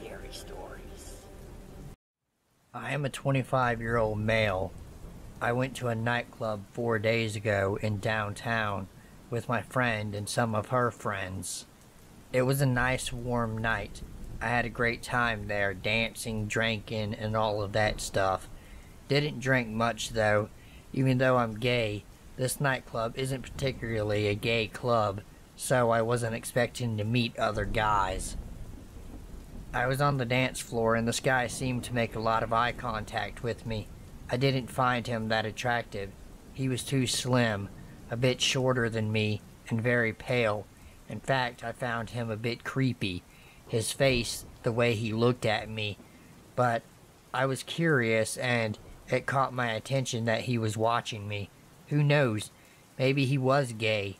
scary stories. I am a 25-year-old male. I went to a nightclub 4 days ago in downtown with my friend and some of her friends. It was a nice warm night. I had a great time there, dancing, drinking, and all of that stuff. Didn't drink much though. Even though I'm gay, this nightclub isn't particularly a gay club, so I wasn't expecting to meet other guys. I was on the dance floor and this guy seemed to make a lot of eye contact with me. I didn't find him that attractive. He was too slim, a bit shorter than me, and very pale. In fact, I found him a bit creepy. His face, the way he looked at me. But I was curious and it caught my attention that he was watching me. Who knows? Maybe he was gay,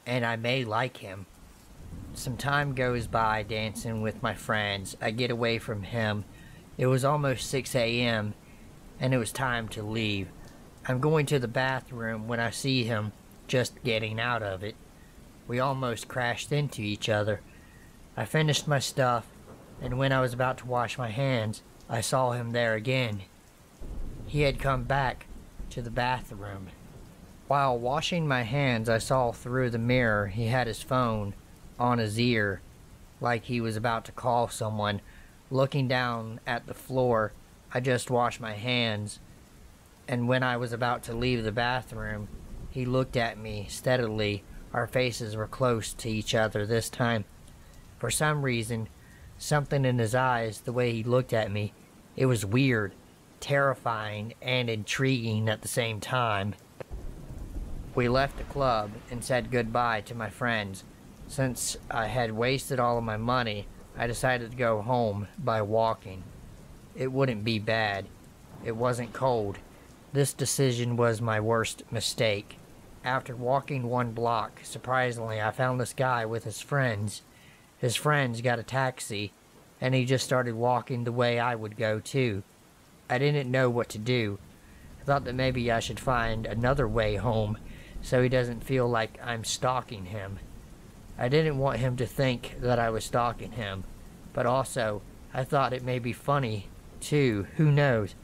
and I may like him. Some time goes by dancing with my friends. I get away from him. It was almost 6 a.m. and it was time to leave. I'm going to the bathroom when I see him just getting out of it. We almost crashed into each other. I finished my stuff, and when I was about to wash my hands, I saw him there again. He had come back to the bathroom. While washing my hands, I saw through the mirror he had his phone on his ear, like he was about to call someone. Looking down at the floor, I just washed my hands, and when I was about to leave the bathroom, he looked at me steadily. Our faces were close to each other this time. For some reason, something in his eyes, the way he looked at me, it was weird, terrifying, and intriguing at the same time. We left the club and said goodbye to my friends. Since I had wasted all of my money, I decided to go home by walking. It wouldn't be bad. It wasn't cold. This decision was my worst mistake. After walking 1 block, surprisingly, I found this guy with his friends. His friends got a taxi, and he just started walking the way I would go too. I didn't know what to do. I thought that maybe I should find another way home, so he doesn't feel like I'm stalking him. I didn't want him to think that I was stalking him, but also, I thought it may be funny, too. Who knows?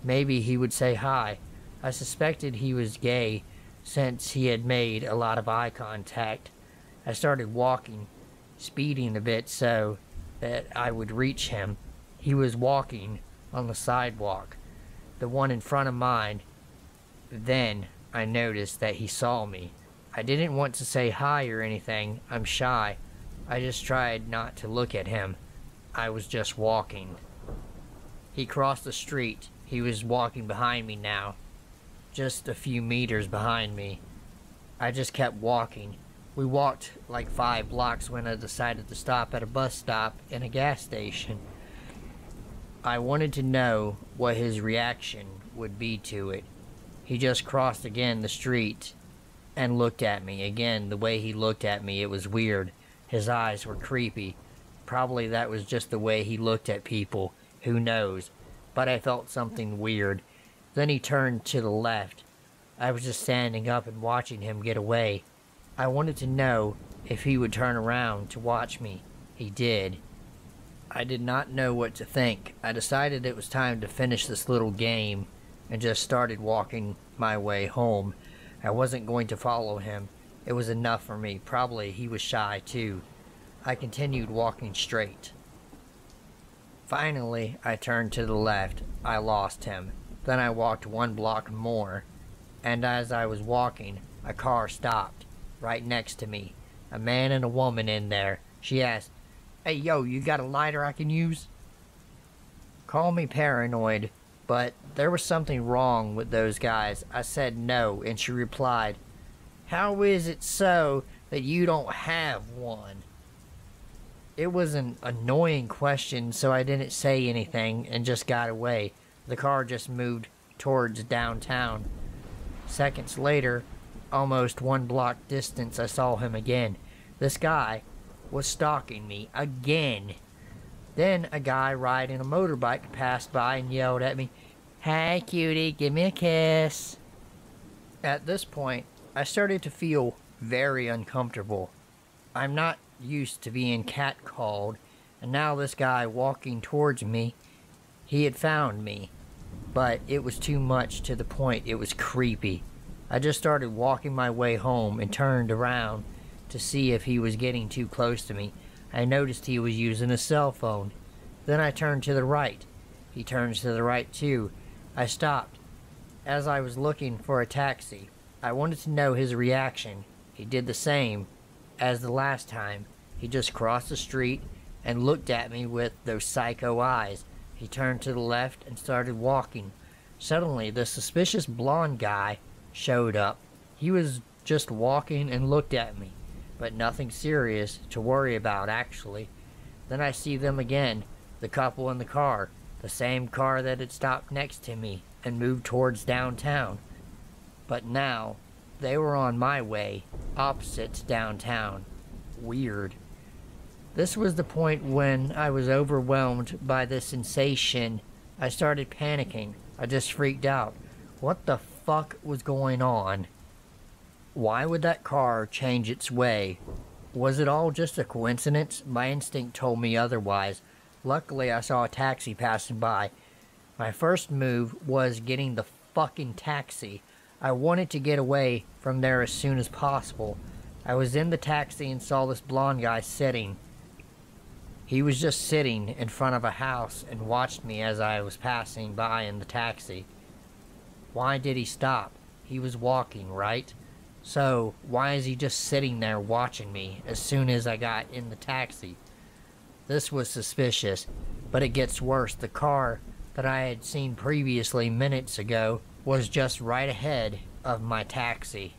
Maybe he would say hi. I suspected he was gay, since he had made a lot of eye contact. I started walking, speeding a bit so that I would reach him. He was walking on the sidewalk, the one in front of mine. Then I noticed that he saw me. I didn't want to say hi or anything. I'm shy. I just tried not to look at him. I was just walking. He crossed the street. He was walking behind me now, just a few meters behind me. I just kept walking. We walked like 5 blocks when I decided to stop at a bus stop and a gas station. I wanted to know what his reaction would be to it. He just crossed again the street and looked at me. Again, the way he looked at me, it was weird. His eyes were creepy. Probably that was just the way he looked at people. Who knows? But I felt something weird. Then he turned to the left. I was just standing up and watching him get away. I wanted to know if he would turn around to watch me. He did. I did not know what to think. I decided it was time to finish this little game and just started walking my way home. I wasn't going to follow him. It was enough for me. Probably he was shy too. I continued walking straight. Finally, I turned to the left. I lost him. Then I walked 1 block more, and as I was walking, a car stopped right next to me. A man and a woman in there. She asked, "Hey, yo, you got a lighter I can use?" Call me paranoid, but there was something wrong with those guys. I said no, and she replied, "How is it so that you don't have one?" It was an annoying question, so I didn't say anything and just got away. The car just moved towards downtown. Seconds later, almost 1 block distance, I saw him again. This guy was stalking me again. Then a guy riding a motorbike passed by and yelled at me, "Hey cutie, give me a kiss." At this point, I started to feel very uncomfortable. I'm not used to being catcalled, And now this guy walking towards me, he had found me. But it was too much, to the point it was creepy. I just started walking my way home and turned around to see if he was getting too close to me. I noticed he was using a cell phone. Then I turned to the right. He turns to the right too. I stopped. As I was looking for a taxi, I wanted to know his reaction. He did the same as the last time. He just crossed the street and looked at me with those psycho eyes. He turned to the left and started walking. Suddenly, the suspicious blonde guy showed up. He was just walking and looked at me, but nothing serious to worry about, actually. Then I see them again, the couple in the car, the same car that had stopped next to me and moved towards downtown. But now, they were on my way, opposite to downtown. Weird. This was the point when I was overwhelmed by the sensation. I started panicking. I just freaked out. What the fuck was going on? Why would that car change its way? Was it all just a coincidence? My instinct told me otherwise. Luckily, I saw a taxi passing by. My first move was getting the fucking taxi. I wanted to get away from there as soon as possible. I was in the taxi and saw this blonde guy sitting. He was just sitting in front of a house and watched me as I was passing by in the taxi. Why did he stop? He was walking, right? So, why is he just sitting there watching me as soon as I got in the taxi? This was suspicious, but it gets worse. The car that I had seen previously minutes ago was just right ahead of my taxi.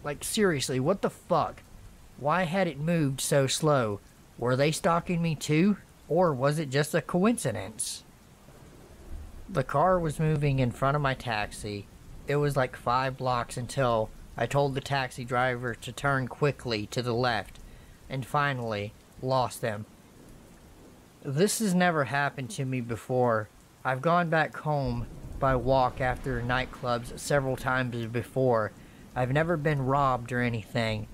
Like, seriously, what the fuck? Why had it moved so slow? Were they stalking me too? Or was it just a coincidence? The car was moving in front of my taxi. It was like 5 blocks until I told the taxi driver to turn quickly to the left, and finally lost them. This has never happened to me before. I've gone back home by walk after nightclubs several times before. I've never been robbed or anything.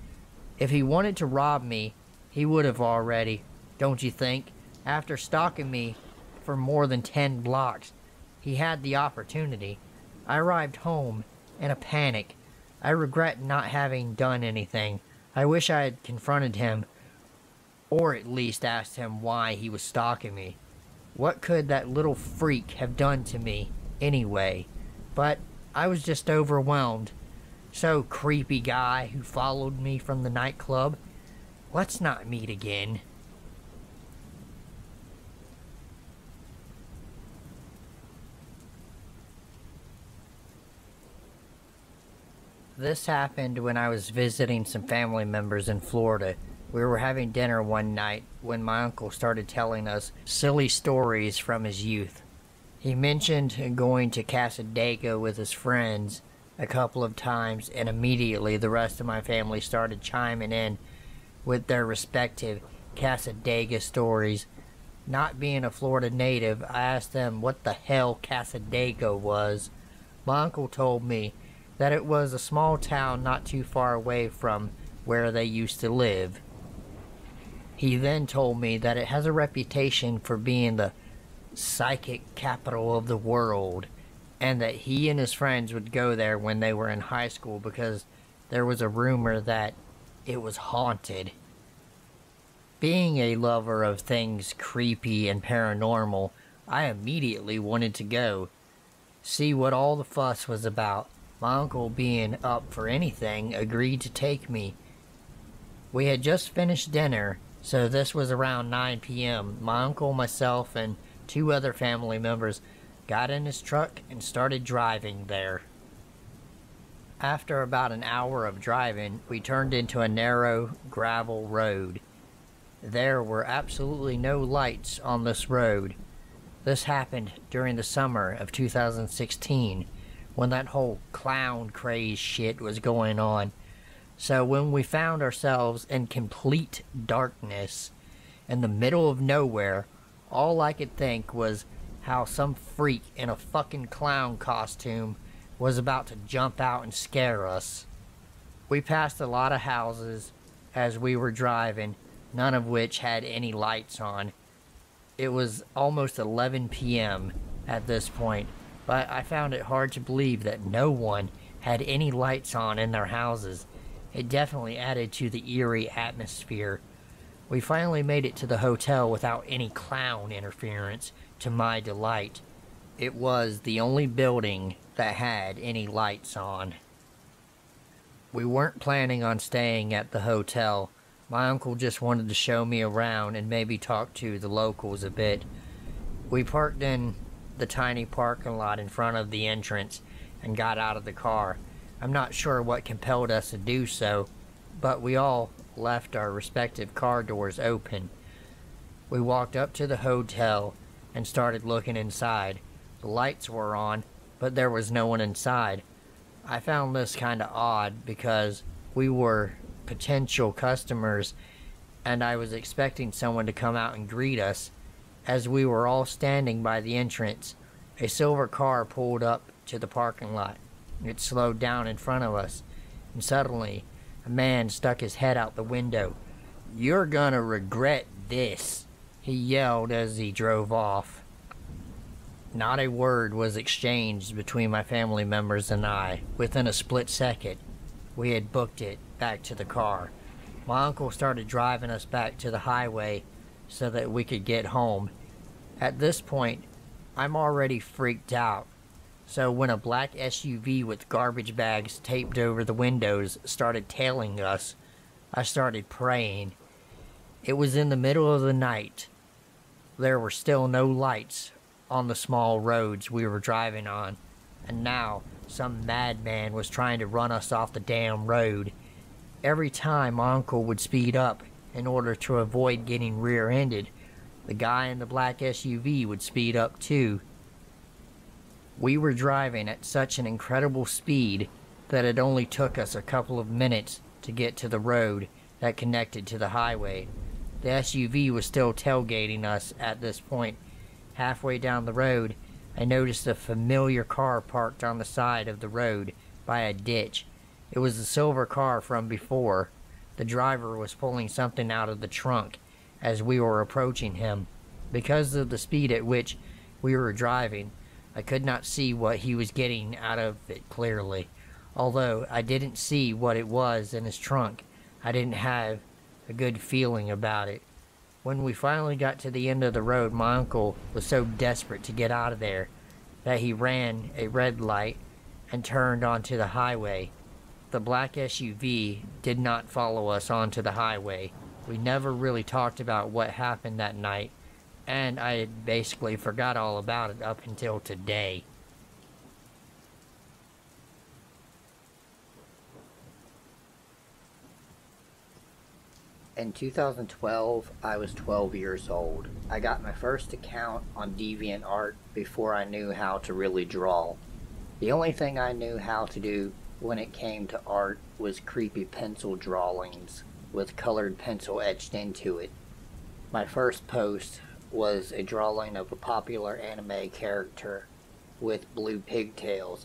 If he wanted to rob me, he would have already, don't you think? After stalking me for more than 10 blocks, he had the opportunity. I arrived home in a panic. I regret not having done anything. I wish I had confronted him, or at least asked him why he was stalking me. What could that little freak have done to me anyway? But I was just overwhelmed. So, creepy guy who followed me from the nightclub, let's not meet again. This happened when I was visiting some family members in Florida. We were having dinner one night when my uncle started telling us silly stories from his youth. He mentioned going to Casadega with his friends a couple of times, and immediately the rest of my family started chiming in with their respective Casadega stories. Not being a Florida native, I asked them what the hell Casadega was. My uncle told me that it was a small town not too far away from where they used to live. He then told me that it has a reputation for being the psychic capital of the world, and that he and his friends would go there when they were in high school because there was a rumor that it was haunted. Being a lover of things creepy and paranormal, I immediately wanted to go, see what all the fuss was about. My uncle, being up for anything, agreed to take me. We had just finished dinner, so this was around 9 p.m. My uncle, myself, and 2 other family members got in his truck and started driving there. After about an hour of driving, we turned into a narrow gravel road. There were absolutely no lights on this road. This happened during the summer of 2016, when that whole clown craze shit was going on. So when we found ourselves in complete darkness, in the middle of nowhere, all I could think was how some freak in a fucking clown costume was about to jump out and scare us. We passed a lot of houses as we were driving, none of which had any lights on. It was almost 11 p.m. at this point, but I found it hard to believe that no one had any lights on in their houses. It definitely added to the eerie atmosphere. We finally made it to the hotel without any clown interference, to my delight. It was the only building that had any lights on. We weren't planning on staying at the hotel. My uncle just wanted to show me around and maybe talk to the locals a bit. We parked in the tiny parking lot in front of the entrance and got out of the car. I'm not sure what compelled us to do so, but we all left our respective car doors open. We walked up to the hotel and started looking inside. The lights were on, but there was no one inside. I found this kind of odd because we were potential customers and I was expecting someone to come out and greet us. As we were all standing by the entrance, a silver car pulled up to the parking lot. It slowed down in front of us, and suddenly a man stuck his head out the window. "You're gonna regret this," he yelled as he drove off. Not a word was exchanged between my family members and I. Within a split second, we had booked it back to the car. My uncle started driving us back to the highway so that we could get home. At this point, I'm already freaked out. So when a black SUV with garbage bags taped over the windows started tailing us, I started praying. It was in the middle of the night. There were still no lights on the small roads we were driving on, and now some madman was trying to run us off the damn road. Every time my uncle would speed up in order to avoid getting rear-ended, the guy in the black SUV would speed up too. We were driving at such an incredible speed that it only took us a couple of minutes to get to the road that connected to the highway. The SUV was still tailgating us at this point. Halfway down the road, I noticed a familiar car parked on the side of the road by a ditch. It was the silver car from before. The driver was pulling something out of the trunk as we were approaching him. Because of the speed at which we were driving, I could not see what he was getting out of it clearly. Although I didn't see what it was in his trunk, I didn't have a good feeling about it. When we finally got to the end of the road, my uncle was so desperate to get out of there that he ran a red light and turned onto the highway. The black SUV did not follow us onto the highway. We never really talked about what happened that night, and I had basically forgot all about it up until today. In 2012, I was 12 years old. I got my first account on DeviantArt before I knew how to really draw. The only thing I knew how to do when it came to art was creepy pencil drawings with colored pencil etched into it. My first post was a drawing of a popular anime character with blue pigtails.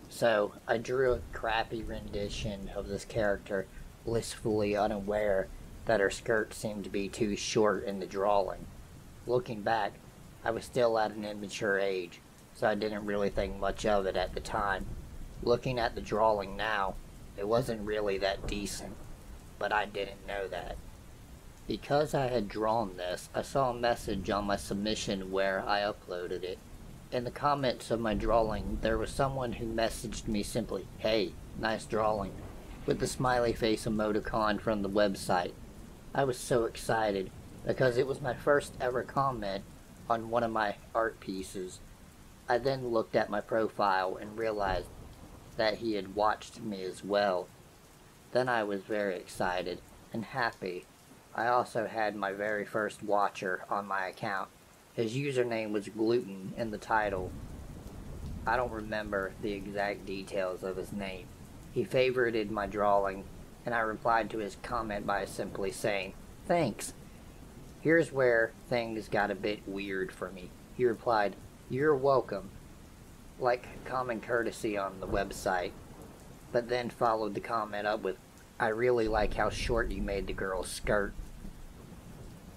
So I drew a crappy rendition of this character, blissfully unaware that her skirt seemed to be too short in the drawing. Looking back, I was still at an immature age, so I didn't really think much of it at the time. Looking at the drawing now, it wasn't really that decent, but I didn't know that. Because I had drawn this, I saw a message on my submission where I uploaded it. In the comments of my drawing, there was someone who messaged me simply, "Hey, nice drawing," with the smiley face emoticon from the website. I was so excited because it was my first ever comment on one of my art pieces. I then looked at my profile and realized that he had watched me as well. Then I was very excited and happy. I also had my very first watcher on my account. His username was Gluten in the title. I don't remember the exact details of his name. He favorited my drawing, and I replied to his comment by simply saying, "Thanks." Here's where things got a bit weird for me. He replied, "You're welcome," like common courtesy on the website, but then followed the comment up with, "I really like how short you made the girl's skirt."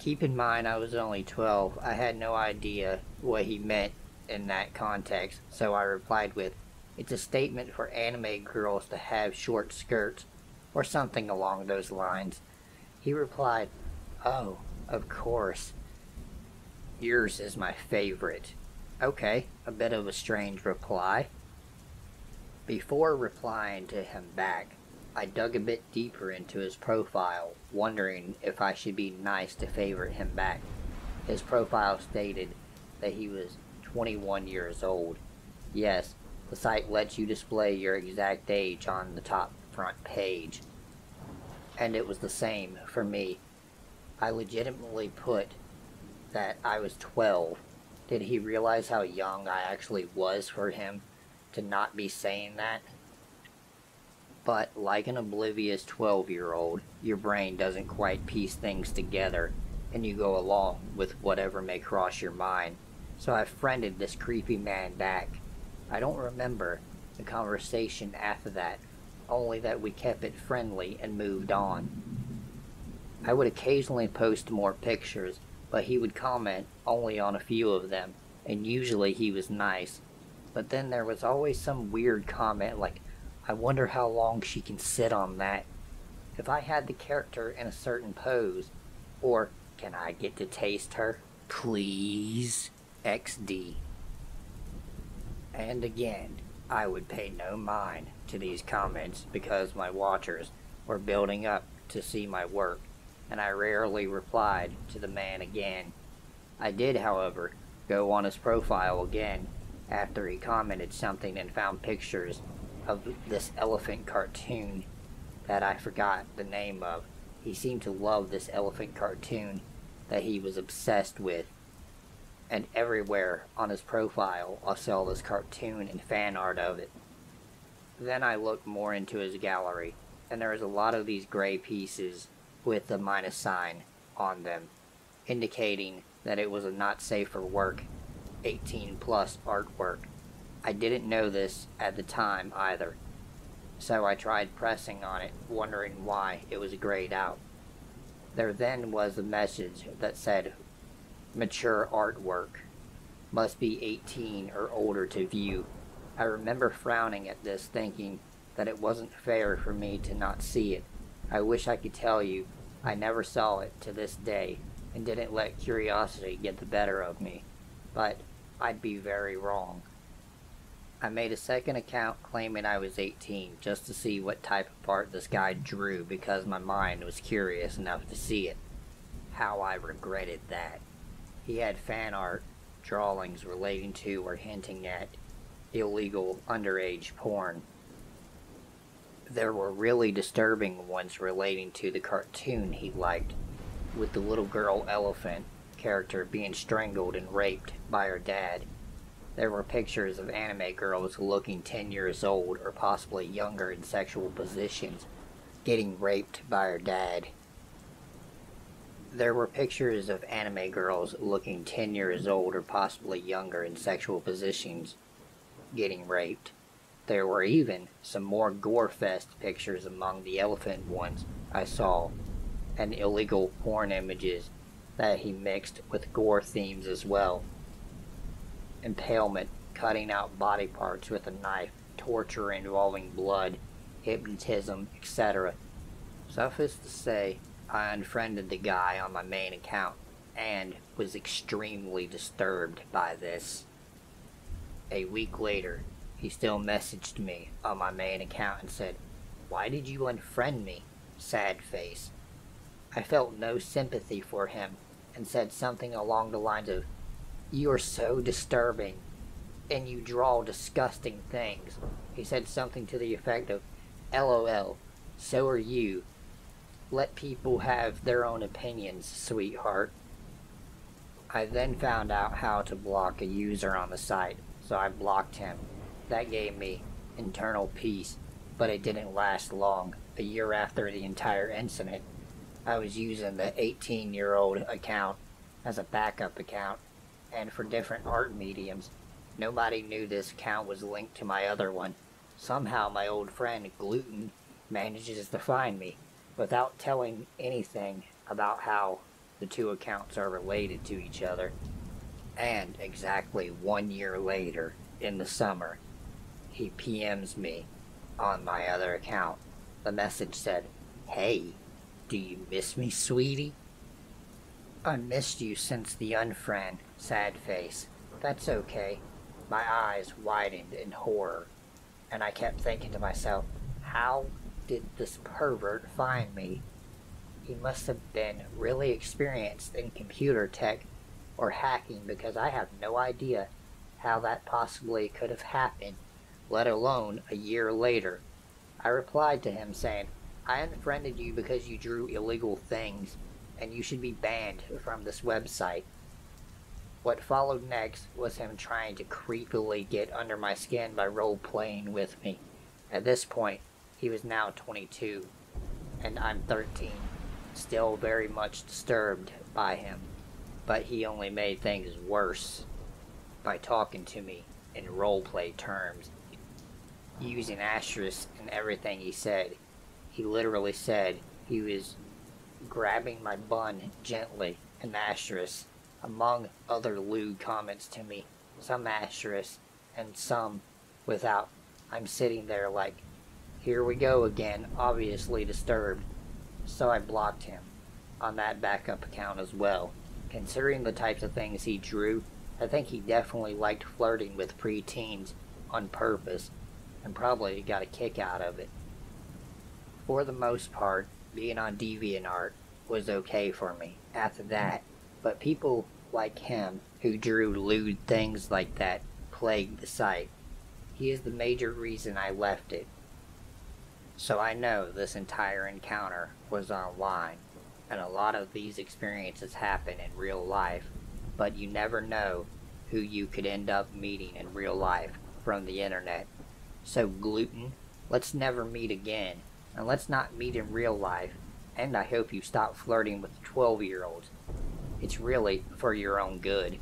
Keep in mind I was only 12. I had no idea what he meant in that context, so I replied with, "It's a statement for anime girls to have short skirts," or something along those lines. He replied, "Oh, of course. Yours is my favorite." Okay, a bit of a strange reply. Before replying to him back, I dug a bit deeper into his profile, wondering if I should be nice to favorite him back. His profile stated that he was 21 years old. Yes, the site lets you display your exact age on the top front page. And it was the same for me. I legitimately put that I was 12. Did he realize how young I actually was for him to not be saying that? But like an oblivious 12-year-old, your brain doesn't quite piece things together, and you go along with whatever may cross your mind. So I friended this creepy man back. I don't remember the conversation after that, only that we kept it friendly and moved on. I would occasionally post more pictures, but he would comment only on a few of them, and usually he was nice. But then there was always some weird comment like, "I wonder how long she can sit on that. If I had the character in a certain pose," or "Can I get to taste her? Please, XD." And again, I would pay no mind to these comments because my watchers were building up to see my work, and I rarely replied to the man again. I did, however, go on his profile again after he commented something and found pictures of this elephant cartoon that I forgot the name of. He seemed to love this elephant cartoon that he was obsessed with. And everywhere on his profile I saw this cartoon and fan art of it. Then I looked more into his gallery, and there was a lot of these gray pieces with the minus sign on them, indicating that it was a not safe for work, 18 plus artwork. I didn't know this at the time either, so I tried pressing on it, wondering why it was grayed out. There then was a message that said, "Mature artwork. Must be 18 or older to view." I remember frowning at this, thinking that it wasn't fair for me to not see it. I wish I could tell you I never saw it to this day, and didn't let curiosity get the better of me, but I'd be very wrong. I made a second account claiming I was 18 just to see what type of art this guy drew because my mind was curious enough to see it. How I regretted that. He had fan art drawings relating to or hinting at illegal underage porn. There were really disturbing ones relating to the cartoon he liked, with the little girl elephant character being strangled and raped by her dad. There were pictures of anime girls looking 10 years old or possibly younger in sexual positions, getting raped by her dad. There were pictures of anime girls looking 10 years old or possibly younger in sexual positions, getting raped. There were even some more gore-fest pictures among the elephant ones I saw, and illegal porn images that he mixed with gore themes as well. Impalement, cutting out body parts with a knife, torture involving blood, hypnotism, etc. Suffice to say, I unfriended the guy on my main account, and was extremely disturbed by this. A week later, he still messaged me on my main account and said, "Why did you unfriend me? Sad face." I felt no sympathy for him, and said something along the lines of, "You are so disturbing, and you draw disgusting things." He said something to the effect of, "LOL, so are you. Let people have their own opinions, sweetheart." I then found out how to block a user on the site, so I blocked him. That gave me internal peace, but it didn't last long. A year after the entire incident, I was using the 18-year-old account as a backup account, and for different art mediums. Nobody knew this account was linked to my other one. Somehow my old friend Gluten manages to find me, without telling anything about how the two accounts are related to each other. And exactly 1 year later, in the summer, he PMs me on my other account. The message said, "Hey, do you miss me, sweetie?" "I missed you since the unfriend," sad face. "That's okay." My eyes widened in horror, and I kept thinking to myself, how did this pervert find me? He must have been really experienced in computer tech or hacking, because I have no idea how that possibly could have happened, let alone a year later. I replied to him saying, "I unfriended you because you drew illegal things, and you should be banned from this website." What followed next was him trying to creepily get under my skin by role-playing with me. At this point, he was now 22, and I'm 13, still very much disturbed by him. But he only made things worse by talking to me in roleplay terms, using asterisks in everything he said. He literally said he was grabbing my bun gently, an asterisk, among other lewd comments to me, some asterisks and some without. I'm sitting there like, here we go again, obviously disturbed. So I blocked him on that backup account as well. Considering the types of things he drew, I think he definitely liked flirting with preteens on purpose, and probably got a kick out of it. For the most part, being on DeviantArt was okay for me after that, but people like him who drew lewd things like that plagued the site. He is the major reason I left it. So I know this entire encounter was online, and a lot of these experiences happen in real life, but you never know who you could end up meeting in real life from the internet. So gluten, let's never meet again, and let's not meet in real life, and I hope you stop flirting with 12-year-olds. It's really for your own good.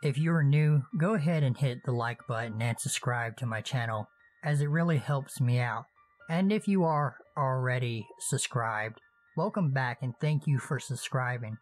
If you're new, go ahead and hit the like button and subscribe to my channel, as it really helps me out. And if you are already subscribed, welcome back and thank you for subscribing.